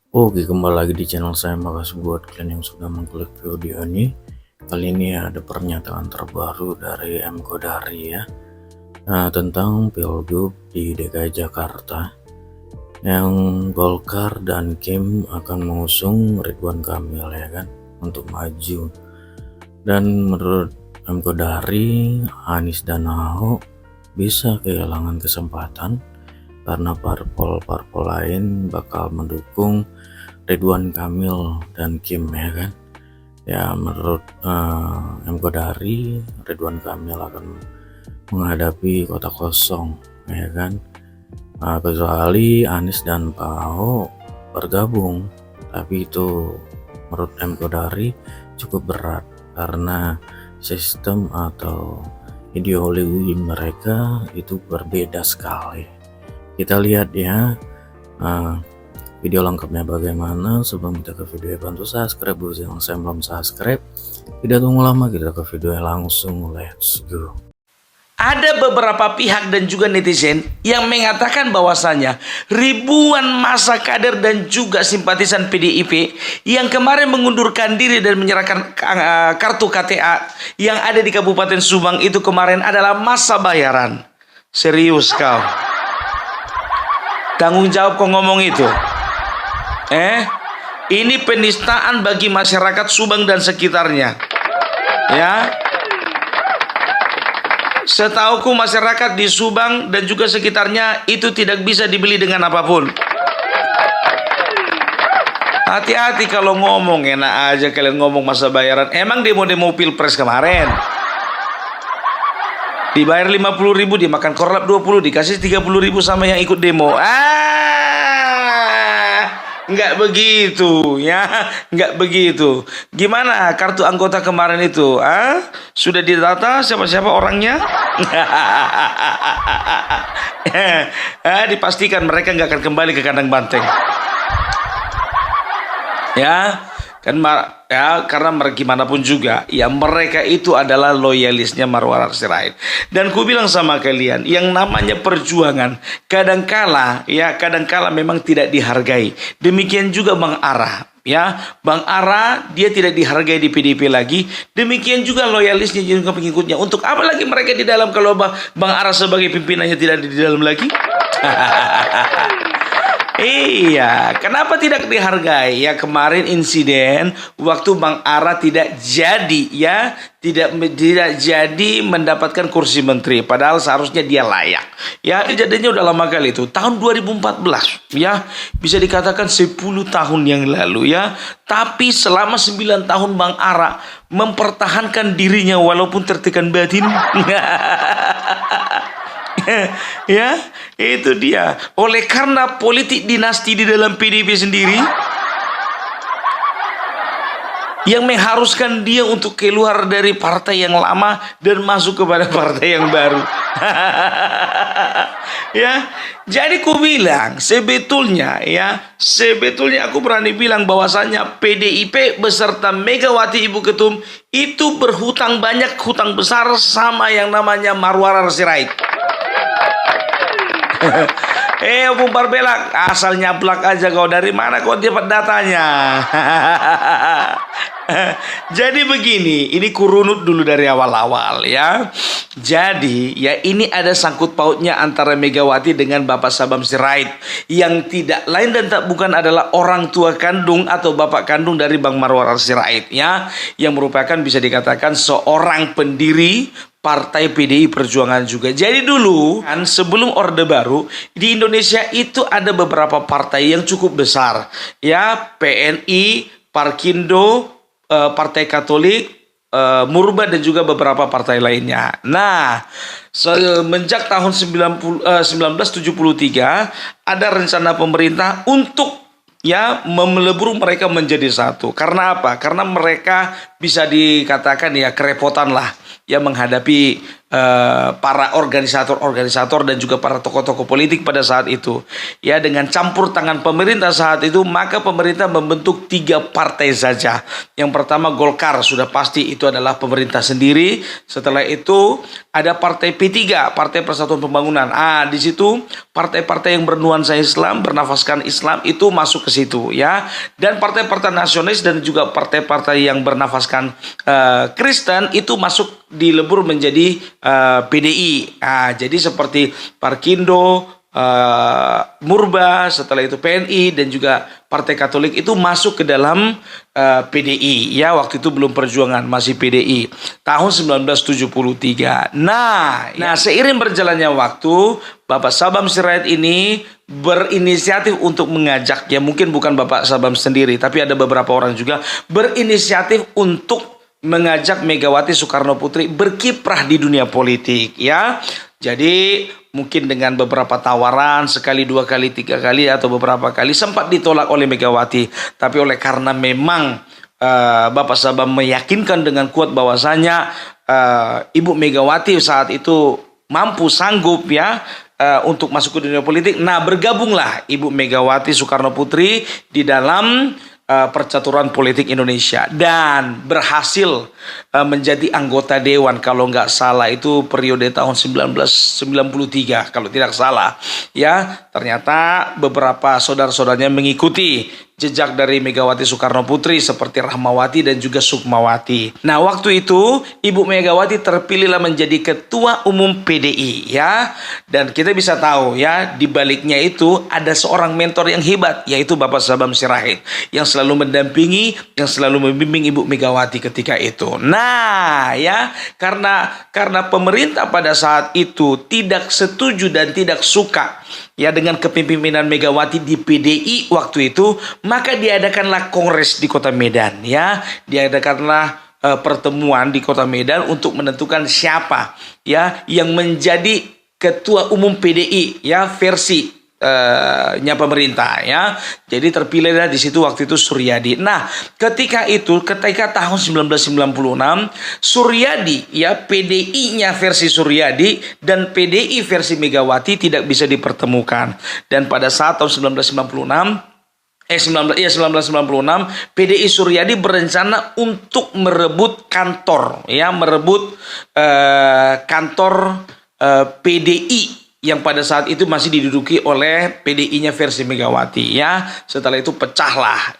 Oke, kembali lagi di channel saya. Makasih buat kalian yang sudah mengklik video ini. Kali ini ada pernyataan terbaru dari M. Kodari ya. Nah, tentang Pilgub di DKI Jakarta yang Golkar dan Kim akan mengusung Ridwan Kamil ya kan untuk maju. Dan menurut M. Kodari, Anies dan Ahok bisa kehilangan kesempatan karena parpol-parpol lain bakal mendukung Ridwan Kamil dan Kim ya kan. Ya menurut M. Kodari, Ridwan Kamil akan menghadapi kota kosong ya kan. Kecuali Anies dan Pak Ahok bergabung, tapi itu menurut M. Kodari cukup berat karena sistem atau ideologi mereka itu berbeda sekali. Kita lihat ya video lengkapnya bagaimana. Sebelum kita ke video, bantu subscribe buat yang saya belum subscribe. Tidak tunggu lama, kita ke video langsung, let's go. Ada beberapa pihak dan juga netizen yang mengatakan bahwasanya ribuan massa kader dan juga simpatisan PDIP yang kemarin mengundurkan diri dan menyerahkan kartu KTA yang ada di Kabupaten Subang itu kemarin adalah massa bayaran. Serius kau? Tanggung jawab kau ngomong itu? Ini penistaan bagi masyarakat Subang dan sekitarnya. Ya. Setauku masyarakat di Subang dan juga sekitarnya itu tidak bisa dibeli dengan apapun. Hati-hati kalau ngomong, enak aja kalian ngomong masa bayaran. Emang demo-demo pilpres kemarin dibayar 50.000, dimakan korlap 20, dikasih 30.000 sama yang ikut demo. Nggak begitu ya, nggak begitu. Gimana kartu anggota kemarin itu? Sudah didata siapa-siapa orangnya? Dipastikan mereka nggak akan kembali ke kandang banteng. Ya, kan ya, karena gimana pun juga ya mereka itu adalah loyalisnya Marwar Sirait. Dan ku bilang sama kalian, yang namanya perjuangan kadangkala memang tidak dihargai. Demikian juga Bang Ara ya, Bang Ara dia tidak dihargai di PDIP lagi. Demikian juga loyalisnya juga pengikutnya. Untuk apa lagi mereka di dalam kalau Bang Ara sebagai pimpinannya tidak di dalam lagi? Iya, kenapa tidak dihargai? Ya kemarin insiden waktu Bang Ara tidak jadi ya, tidak jadi mendapatkan kursi menteri, padahal seharusnya dia layak. Ya, kejadiannya udah lama kali itu, tahun 2014 ya, bisa dikatakan 10 tahun yang lalu ya. Tapi selama 9 tahun Bang Ara mempertahankan dirinya walaupun tertekan batin. Ya, itu dia. Oleh karena politik dinasti di dalam PDIP sendiri yang mengharuskan dia untuk keluar dari partai yang lama dan masuk kepada partai yang baru. Ya, jadi ku bilang sebetulnya aku berani bilang bahwasanya PDIP beserta Megawati Ibu Ketum itu berhutang banyak, hutang besar sama yang namanya Marwar Sirait. Bung Barbelak, asal nyablak aja kau. Dari mana kau dapat datanya? Jadi begini, ini kurunut dulu dari awal-awal ya. Jadi ya ini ada sangkut pautnya antara Megawati dengan Bapak Sabam Sirait yang tidak lain dan tak bukan adalah orang tua kandung atau bapak kandung dari Bang Marwar Sirait ya, yang merupakan bisa dikatakan seorang pendiri Partai PDI Perjuangan juga. Jadi dulu kan sebelum Orde Baru di Indonesia itu ada beberapa partai yang cukup besar ya, PNI, Parkindo, Partai Katolik, Murba dan juga beberapa partai lainnya. Nah, semenjak tahun 1973 ada rencana pemerintah untuk ya melebur mereka menjadi satu. Karena apa? Karena mereka bisa dikatakan ya kerepotan lah ya menghadapi para organisator-organisator dan juga para tokoh-tokoh politik pada saat itu. Ya, dengan campur tangan pemerintah saat itu, maka pemerintah membentuk 3 partai saja. Yang pertama Golkar, sudah pasti itu adalah pemerintah sendiri. Setelah itu ada partai P3, Partai Persatuan Pembangunan. Di situ partai-partai yang bernuansa Islam, bernafaskan Islam itu masuk ke situ, ya. Dan partai-partai nasionalis dan juga partai-partai yang bernafaskan Kristen itu masuk dilebur menjadi PDI. Jadi seperti Parkindo, Murba, setelah itu PNI dan juga Partai Katolik itu masuk ke dalam PDI. Ya, waktu itu belum Perjuangan, masih PDI. Tahun 1973. Nah, seiring berjalannya waktu, Bapak Sabam Sirait ini berinisiatif untuk mengajak, ya mungkin bukan Bapak Sabam sendiri, tapi ada beberapa orang juga berinisiatif untuk mengajak Megawati Soekarno Putri berkiprah di dunia politik, ya. Jadi mungkin dengan beberapa tawaran, sekali, 2 kali, 3 kali atau beberapa kali sempat ditolak oleh Megawati. Tapi oleh karena memang Bapak Sabam meyakinkan dengan kuat bahwasanya Ibu Megawati saat itu mampu, sanggup, ya, untuk masuk ke dunia politik. Nah, bergabunglah Ibu Megawati Soekarno Putri di dalam percaturan politik Indonesia dan berhasil menjadi anggota dewan, kalau nggak salah itu periode tahun 1993 kalau tidak salah, ya. Ternyata beberapa saudara-saudaranya mengikuti jejak dari Megawati Soekarno Putri seperti Rahmawati dan juga Sukmawati. Nah, waktu itu Ibu Megawati terpilihlah menjadi Ketua Umum PDI, ya. Dan kita bisa tahu, ya, di baliknya itu ada seorang mentor yang hebat, yaitu Bapak Sabam Sirait yang selalu mendampingi, yang selalu membimbing Ibu Megawati ketika itu. Nah, ya, karena pemerintah pada saat itu tidak setuju dan tidak suka, ya, dengan kepemimpinan Megawati di PDI waktu itu, maka diadakanlah kongres di Kota Medan, ya. Diadakanlah pertemuan di Kota Medan untuk menentukan siapa, ya, yang menjadi Ketua Umum PDI, ya, versi pemerintah, ya. Jadi terpilihlah di situ waktu itu Suryadi. Nah, ketika tahun 1996 Suryadi, ya, PDI-nya versi Suryadi dan PDI versi Megawati tidak bisa dipertemukan. Dan pada saat tahun 1996 PDI Suryadi berencana untuk merebut kantor, ya, kantor PDI yang pada saat itu masih diduduki oleh PDI-nya versi Megawati, ya. Setelah itu pecahlah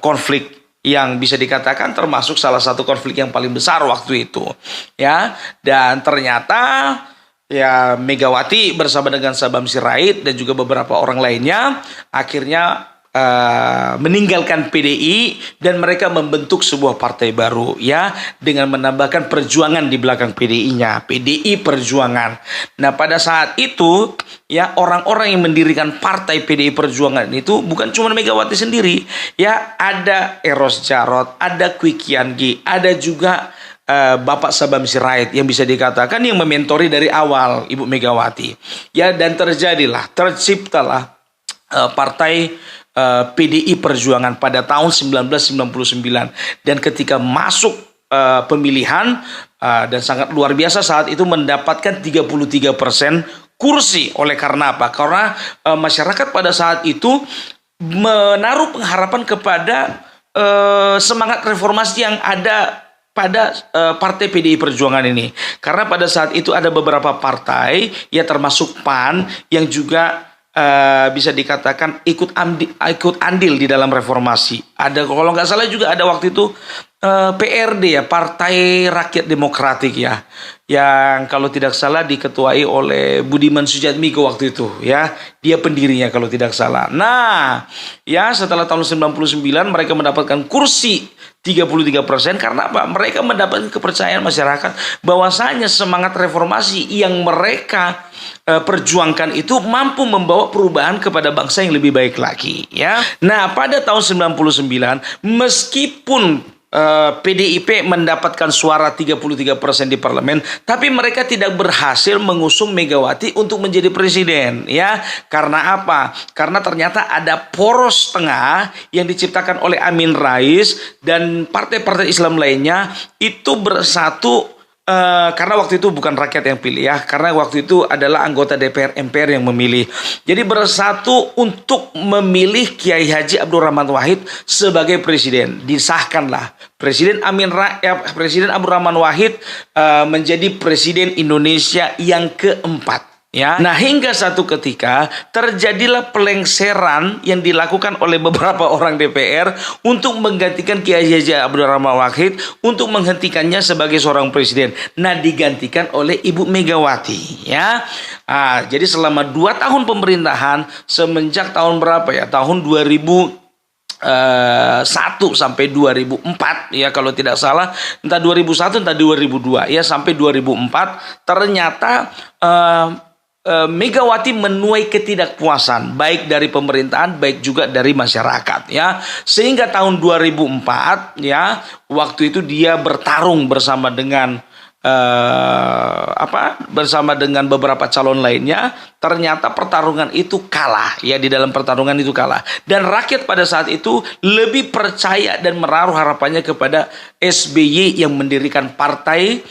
konflik yang bisa dikatakan termasuk salah satu konflik yang paling besar waktu itu, ya. Dan ternyata, ya, Megawati bersama dengan Sabam Sirait dan juga beberapa orang lainnya akhirnya meninggalkan PDI dan mereka membentuk sebuah partai baru, ya, dengan menambahkan perjuangan di belakang PDI-nya, PDI Perjuangan. Nah, pada saat itu, ya, orang-orang yang mendirikan partai PDI Perjuangan itu bukan cuma Megawati sendiri, ya, ada Eros Jarot, ada Kwi Kian Gi, ada juga Bapak Sabam Sirait yang bisa dikatakan yang mementori dari awal Ibu Megawati, ya. Dan terciptalah partai PDI Perjuangan pada tahun 1999. Dan ketika masuk pemilihan dan sangat luar biasa saat itu mendapatkan 33% kursi. Oleh karena apa? Karena masyarakat pada saat itu menaruh pengharapan kepada semangat reformasi yang ada pada partai PDI Perjuangan ini. Karena pada saat itu ada beberapa partai, ya, termasuk PAN yang juga bisa dikatakan ikut andil di dalam reformasi. Ada, kalau nggak salah juga ada waktu itu PRD, ya, Partai Rakyat Demokratik, ya, yang kalau tidak salah diketuai oleh Budiman Sujatmiko waktu itu, ya. Dia pendirinya kalau tidak salah. Nah, ya, setelah tahun 99 mereka mendapatkan kursi 33% karena apa? Mereka mendapatkan kepercayaan masyarakat bahwasanya semangat reformasi yang mereka perjuangkan itu mampu membawa perubahan kepada bangsa yang lebih baik lagi, ya. Nah, pada tahun 99 meskipun PDIP mendapatkan suara 33% di parlemen, tapi mereka tidak berhasil mengusung Megawati untuk menjadi presiden, ya. Karena apa? Karena ternyata ada poros tengah yang diciptakan oleh Amin Rais dan partai-partai Islam lainnya itu bersatu karena waktu itu bukan rakyat yang pilih ya, karena waktu itu adalah anggota DPR MPR yang memilih. Jadi bersatu untuk memilih Kiai Haji Abdurrahman Wahid sebagai presiden. Disahkanlah Presiden Presiden Abdurrahman Wahid menjadi presiden Indonesia yang keempat. Ya, nah hingga satu ketika terjadilah pelengseran yang dilakukan oleh beberapa orang DPR untuk menggantikan Kiai Haji Abdurrahman Wahid untuk menghentikannya sebagai seorang presiden. Nah digantikan oleh Ibu Megawati. Ya, jadi selama 2 tahun pemerintahan semenjak tahun berapa ya? Tahun 2001 sampai 2004 ya kalau tidak salah, entah 2001 entah 2002 ya, sampai 2004 ternyata Megawati menuai ketidakpuasan baik dari pemerintahan baik juga dari masyarakat ya, sehingga tahun 2004 ya waktu itu dia bertarung bersama dengan beberapa calon lainnya. Ternyata pertarungan itu kalah ya, di dalam pertarungan itu kalah, dan rakyat pada saat itu lebih percaya dan menaruh harapannya kepada SBY yang mendirikan partai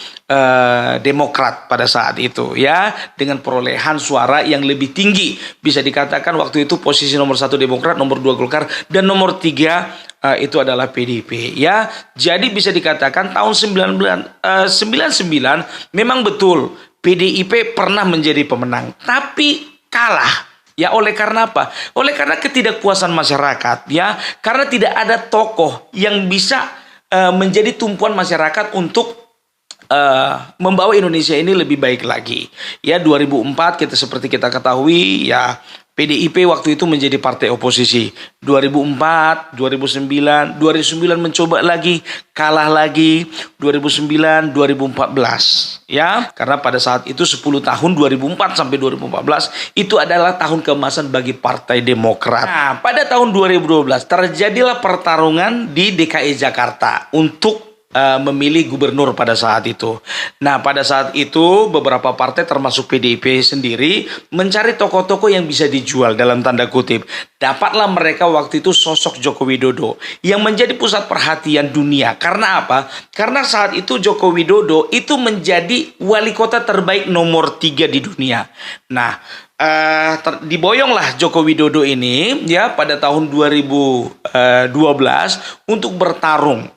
Demokrat pada saat itu ya, dengan perolehan suara yang lebih tinggi. Bisa dikatakan waktu itu posisi nomor 1 Demokrat, nomor 2 Golkar, dan nomor 3 itu adalah PDIP ya. Jadi bisa dikatakan tahun 1999 memang betul PDIP pernah menjadi pemenang, tapi kalah. Ya, oleh karena apa? Oleh karena ketidakpuasan masyarakat ya, karena tidak ada tokoh yang bisa menjadi tumpuan masyarakat untuk membawa Indonesia ini lebih baik lagi. Ya, 2004 seperti kita ketahui ya, PDIP waktu itu menjadi partai oposisi. 2004, 2009 mencoba lagi, kalah lagi. 2009, 2014 ya. Karena pada saat itu 10 tahun 2004 sampai 2014 itu adalah tahun keemasan bagi Partai Demokrat. Nah, pada tahun 2012 terjadilah pertarungan di DKI Jakarta untuk memilih gubernur pada saat itu. Nah, pada saat itu beberapa partai termasuk PDIP sendiri mencari tokoh-tokoh yang bisa dijual dalam tanda kutip. Dapatlah mereka waktu itu sosok Joko Widodo yang menjadi pusat perhatian dunia. Karena apa? Karena saat itu Joko Widodo itu menjadi wali kota terbaik nomor 3 di dunia. Nah, diboyonglah Joko Widodo ini ya pada tahun 2012 untuk bertarung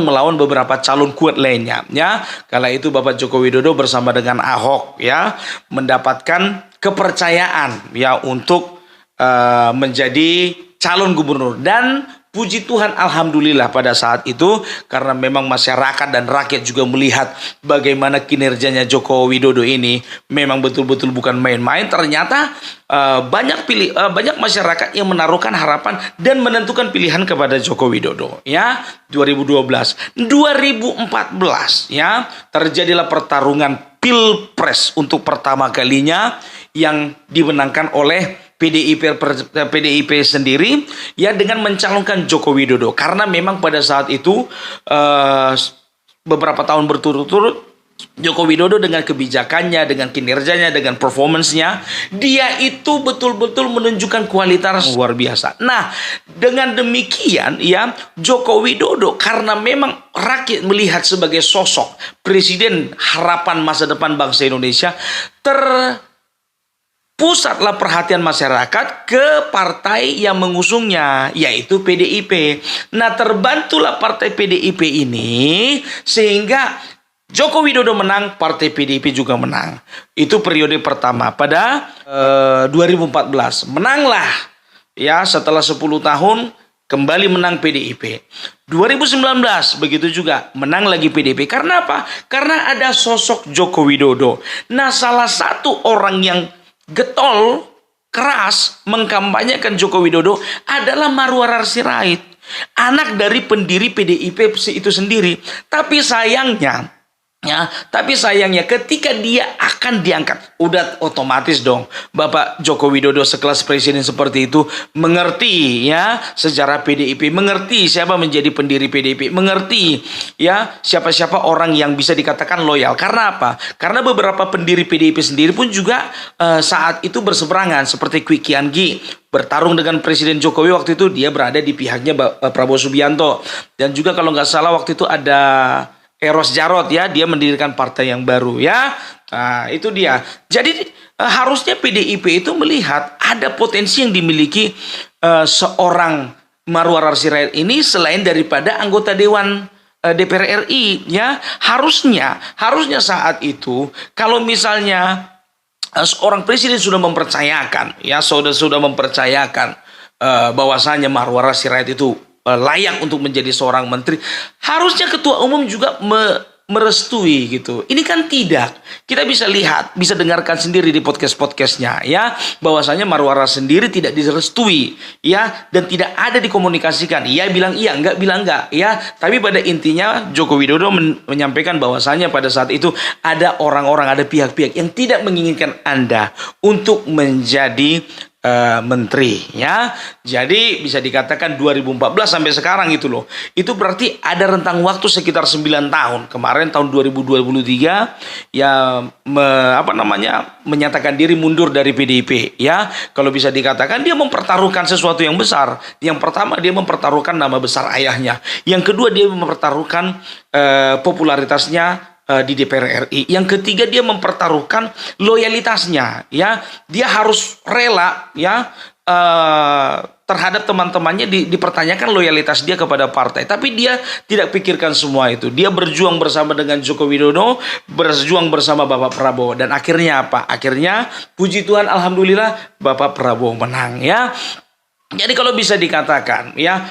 melawan beberapa calon kuat lainnya ya. Kala itu Bapak Joko Widodo bersama dengan Ahok ya mendapatkan kepercayaan ya untuk menjadi calon gubernur, dan puji Tuhan alhamdulillah pada saat itu karena memang masyarakat dan rakyat juga melihat bagaimana kinerjanya Joko Widodo ini memang betul-betul bukan main-main. Ternyata banyak masyarakat yang menaruhkan harapan dan menentukan pilihan kepada Joko Widodo ya. 2012, 2014 ya terjadilah pertarungan Pilpres untuk pertama kalinya yang dimenangkan oleh PDIP sendiri ya dengan mencalonkan Joko Widodo, karena memang pada saat itu beberapa tahun berturut-turut Joko Widodo dengan kebijakannya, dengan kinerjanya, dengan performance-nya, dia itu betul-betul menunjukkan kualitas luar biasa. Nah, dengan demikian ya, Joko Widodo karena memang rakyat melihat sebagai sosok presiden harapan masa depan bangsa Indonesia, pusatlah perhatian masyarakat ke partai yang mengusungnya, yaitu PDIP. Nah, terbantulah partai PDIP ini sehingga Joko Widodo menang, partai PDIP juga menang. Itu periode pertama pada 2014. Menanglah ya, setelah 10 tahun kembali menang PDIP. 2019 begitu juga menang lagi PDIP. Karena apa? Karena ada sosok Joko Widodo. Nah, salah satu orang yang getol keras mengkampanyekan Joko Widodo adalah Marwarar Sirait, anak dari pendiri PDIP itu sendiri. Tapi sayangnya ketika dia akan diangkat, udah otomatis dong Bapak Joko Widodo sekelas presiden seperti itu mengerti ya sejarah PDIP, mengerti siapa menjadi pendiri PDIP, mengerti ya siapa-siapa orang yang bisa dikatakan loyal. Karena apa? Karena beberapa pendiri PDIP sendiri pun juga saat itu berseberangan, seperti Kwi Kian Gi bertarung dengan Presiden Jokowi waktu itu, dia berada di pihaknya Prabowo Subianto. Dan juga kalau nggak salah waktu itu ada Eros Jarot ya, dia mendirikan partai yang baru ya. Nah, itu dia. Jadi harusnya PDIP itu melihat ada potensi yang dimiliki seorang Marwarar Sirait ini selain daripada anggota Dewan DPR RI ya. Harusnya saat itu kalau misalnya seorang presiden sudah mempercayakan ya, sudah mempercayakan bahwasanya Marwarar Sirait itu layak untuk menjadi seorang menteri, harusnya ketua umum juga merestui gitu. Ini kan tidak. Kita bisa lihat, bisa dengarkan sendiri di podcast-podcastnya ya, bahwasanya Marwarar sendiri tidak direstui ya, dan tidak ada dikomunikasikan. Ia bilang iya, enggak bilang enggak ya. Tapi pada intinya Joko Widodo menyampaikan bahwasanya pada saat itu ada orang-orang, ada pihak-pihak yang tidak menginginkan Anda untuk menjadi menteri ya. Jadi bisa dikatakan 2014 sampai sekarang itu loh. Itu berarti ada rentang waktu sekitar 9 tahun. Kemarin tahun 2023 ya menyatakan diri mundur dari PDIP ya. Kalau bisa dikatakan dia mempertaruhkan sesuatu yang besar. Yang pertama dia mempertaruhkan nama besar ayahnya. Yang kedua dia mempertaruhkan popularitasnya di DPR RI. Yang ketiga dia mempertaruhkan loyalitasnya ya. Dia harus rela ya terhadap teman-temannya, dipertanyakan loyalitas dia kepada partai. Tapi dia tidak pikirkan semua itu. Dia berjuang bersama dengan Joko Widodo, berjuang bersama Bapak Prabowo, dan akhirnya apa? Akhirnya puji Tuhan alhamdulillah Bapak Prabowo menang ya. Jadi kalau bisa dikatakan ya,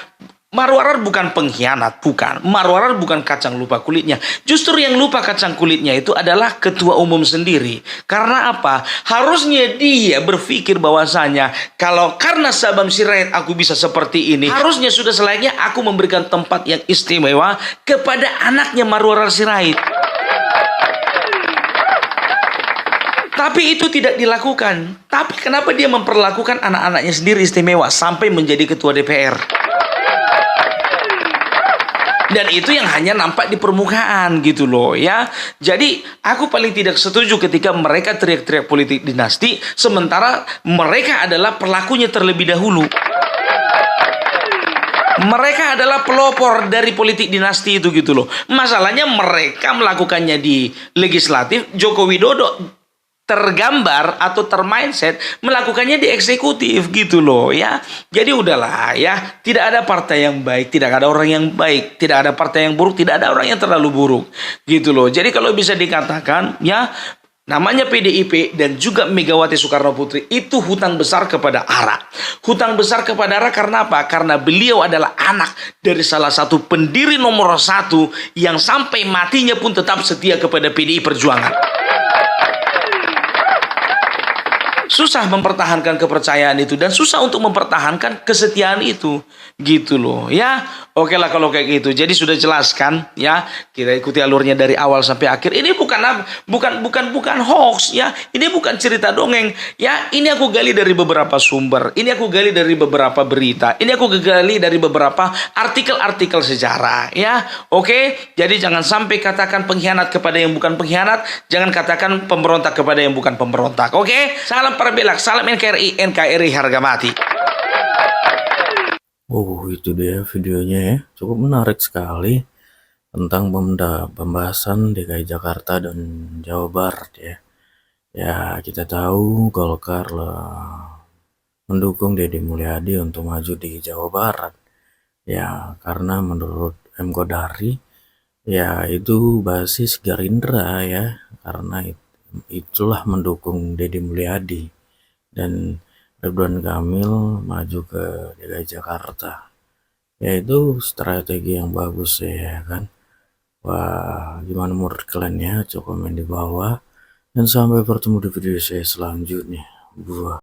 Marwarar bukan pengkhianat, bukan. Marwarar bukan kacang lupa kulitnya. Justru yang lupa kacang kulitnya itu adalah ketua umum sendiri. Karena apa? Harusnya dia berpikir bahwasanya kalau karena Sabam Sirait aku bisa seperti ini, harusnya sudah selayaknya aku memberikan tempat yang istimewa kepada anaknya Marwarar Sirait. Tapi itu tidak dilakukan. Tapi kenapa dia memperlakukan anak-anaknya sendiri istimewa sampai menjadi ketua DPR? Dan itu yang hanya nampak di permukaan gitu loh ya. Jadi aku paling tidak setuju ketika mereka teriak-teriak politik dinasti, sementara mereka adalah pelakunya terlebih dahulu. Mereka adalah pelopor dari politik dinasti itu gitu loh. Masalahnya mereka melakukannya di legislatif, Joko Widodo tergambar atau termindset melakukannya di eksekutif gitu loh ya. Jadi udahlah ya, tidak ada partai yang baik, tidak ada orang yang baik, tidak ada partai yang buruk, tidak ada orang yang terlalu buruk gitu loh. Jadi kalau bisa dikatakan ya, namanya PDIP dan juga Megawati Soekarno Putri itu hutang besar kepada ARA. Hutang besar kepada ARA karena apa? Karena beliau adalah anak dari salah satu pendiri nomor 1 yang sampai matinya pun tetap setia kepada PDI Perjuangan. Susah mempertahankan kepercayaan itu dan susah untuk mempertahankan kesetiaan itu gitu loh ya. Oke lah kalau kayak gitu. Jadi sudah jelaskan ya, kita ikuti alurnya dari awal sampai akhir. Ini bukan hoax ya. Ini bukan cerita dongeng ya. Ini aku gali dari beberapa sumber. Ini aku gali dari beberapa berita. Ini aku gali dari beberapa artikel-artikel sejarah ya. Oke, jadi jangan sampai katakan pengkhianat kepada yang bukan pengkhianat, jangan katakan pemberontak kepada yang bukan pemberontak. Oke, salam Parabelak, salam NKRI harga mati. Oh, itu dia videonya ya. Cukup menarik sekali tentang pembahasan DKI Jakarta dan Jawa Barat ya. Ya, kita tahu Golkar lah mendukung Deddy Mulyadi untuk maju di Jawa Barat. Ya, karena menurut M. Kodari, ya itu basis Gerindra ya. Karena itulah mendukung Deddy Mulyadi. Dan Ridwan Kamil maju ke DKI Jakarta. Ya itu strategi yang bagus ya kan. Wah, gimana menurut kalian ya? Coba komen di bawah. Dan sampai bertemu di video saya selanjutnya. Buah.